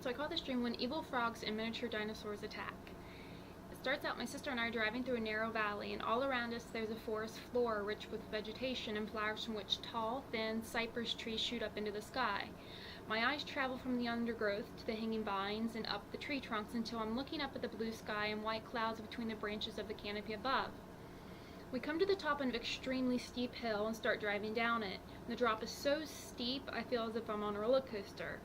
So I call this dream When Evil Frogs and Miniature Dinosaurs Attack. It starts out my sister and I are driving through a narrow valley, and all around us there's a forest floor rich with vegetation and flowers from which tall, thin cypress trees shoot up into the sky. My eyes travel from the undergrowth to the hanging vines and up the tree trunks until I'm looking up at the blue sky and white clouds between the branches of the canopy above. We come to the top of an extremely steep hill and start driving down it. The drop is so steep I feel as if I'm on a roller coaster.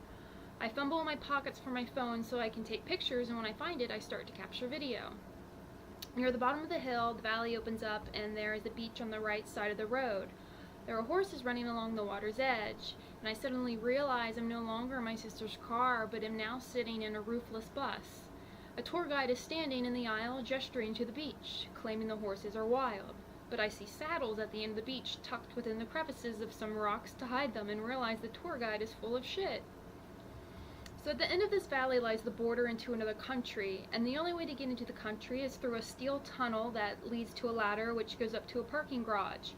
I fumble in my pockets for my phone so I can take pictures, and when I find it, I start to capture video. Near the bottom of the hill, the valley opens up and there is a beach on the right side of the road. There are horses running along the water's edge, and I suddenly realize I'm no longer in my sister's car, but am now sitting in a roofless bus. A tour guide is standing in the aisle gesturing to the beach, claiming the horses are wild. But I see saddles at the end of the beach tucked within the crevices of some rocks to hide them, and realize the tour guide is full of shit. So at the end of this valley lies the border into another country, and the only way to get into the country is through a steel tunnel that leads to a ladder which goes up to a parking garage.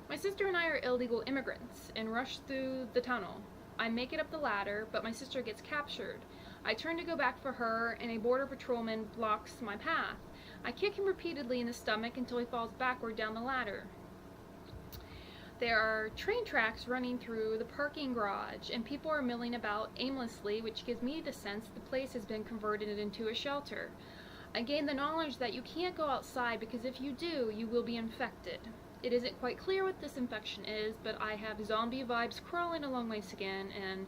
My sister and I are illegal immigrants and rush through the tunnel. I make it up the ladder, but my sister gets captured. I turn to go back for her, and a border patrolman blocks my path. I kick him repeatedly in the stomach until he falls backward down the ladder. There are train tracks running through the parking garage, and people are milling about aimlessly, which gives me the sense the place has been converted into a shelter. I gain the knowledge that you can't go outside because if you do, you will be infected. It isn't quite clear what this infection is, but I have zombie vibes crawling along my skin, and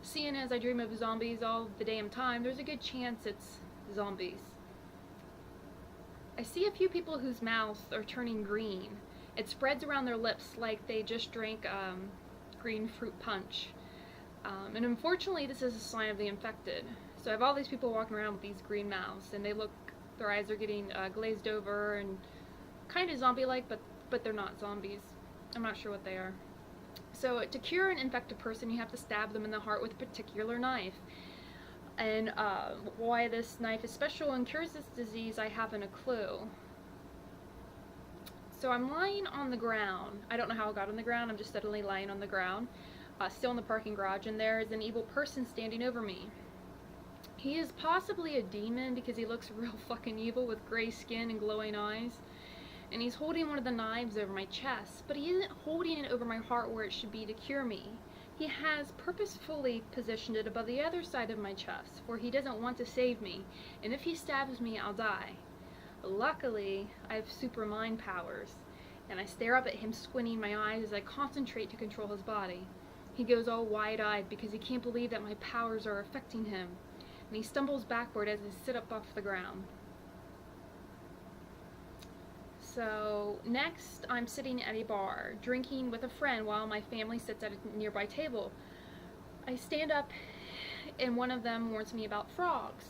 seeing as I dream of zombies all the damn time, there's a good chance it's zombies. I see a few people whose mouths are turning green. It spreads around their lips like they just drank green fruit punch. And unfortunately, this is a sign of the infected. So I have all these people walking around with these green mouths, and their eyes are getting glazed over and kind of zombie-like, but they're not zombies. I'm not sure what they are. So to cure an infected person, you have to stab them in the heart with a particular knife. And why this knife is special and cures this disease, I haven't a clue. So I'm lying on the ground. I don't know how I got on the ground. I'm just suddenly lying on the ground, still in the parking garage, and there is an evil person standing over me. He is possibly a demon because he looks real fucking evil with gray skin and glowing eyes. And he's holding one of the knives over my chest, but he isn't holding it over my heart where it should be to cure me. He has purposefully positioned it above the other side of my chest, for he doesn't want to save me, and if he stabs me, I'll die. Luckily, I have super mind powers, and I stare up at him, squinting my eyes as I concentrate to control his body. He goes all wide-eyed because he can't believe that my powers are affecting him, and he stumbles backward as I sit up off the ground. So next, I'm sitting at a bar, drinking with a friend while my family sits at a nearby table. I stand up and one of them warns me about frogs.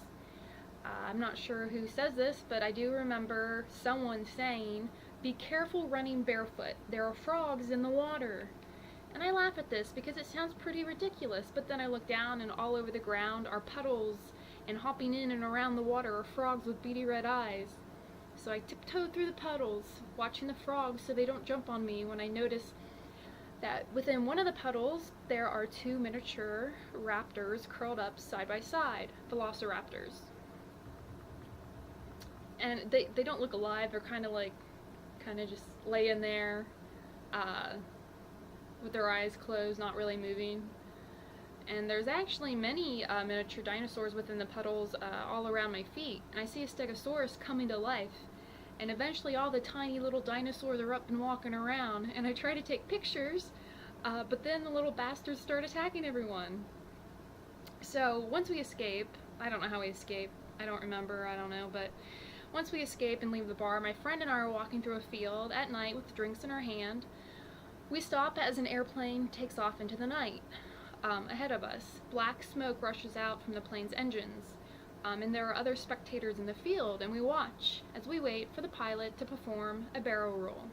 I'm not sure who says this, but I do remember someone saying, "Be careful running barefoot, there are frogs in the water." And I laugh at this because it sounds pretty ridiculous, but then I look down and all over the ground are puddles, and hopping in and around the water are frogs with beady red eyes. So I tiptoe through the puddles, watching the frogs so they don't jump on me, when I notice that within one of the puddles there are two miniature raptors curled up side by side, velociraptors. And they don't look alive, they're kind of just laying there with their eyes closed, not really moving. And there's actually many miniature dinosaurs within the puddles all around my feet. And I see a stegosaurus coming to life. And eventually all the tiny little dinosaurs are up and walking around. And I try to take pictures, but then the little bastards start attacking everyone. So once we escape, I don't know how we escape, I don't remember, I don't know, but once we escape and leave the bar, my friend and I are walking through a field at night with drinks in our hand. We stop as an airplane takes off into the night. Ahead of us, black smoke rushes out from the plane's engines, and there are other spectators in the field, and we watch as we wait for the pilot to perform a barrel roll.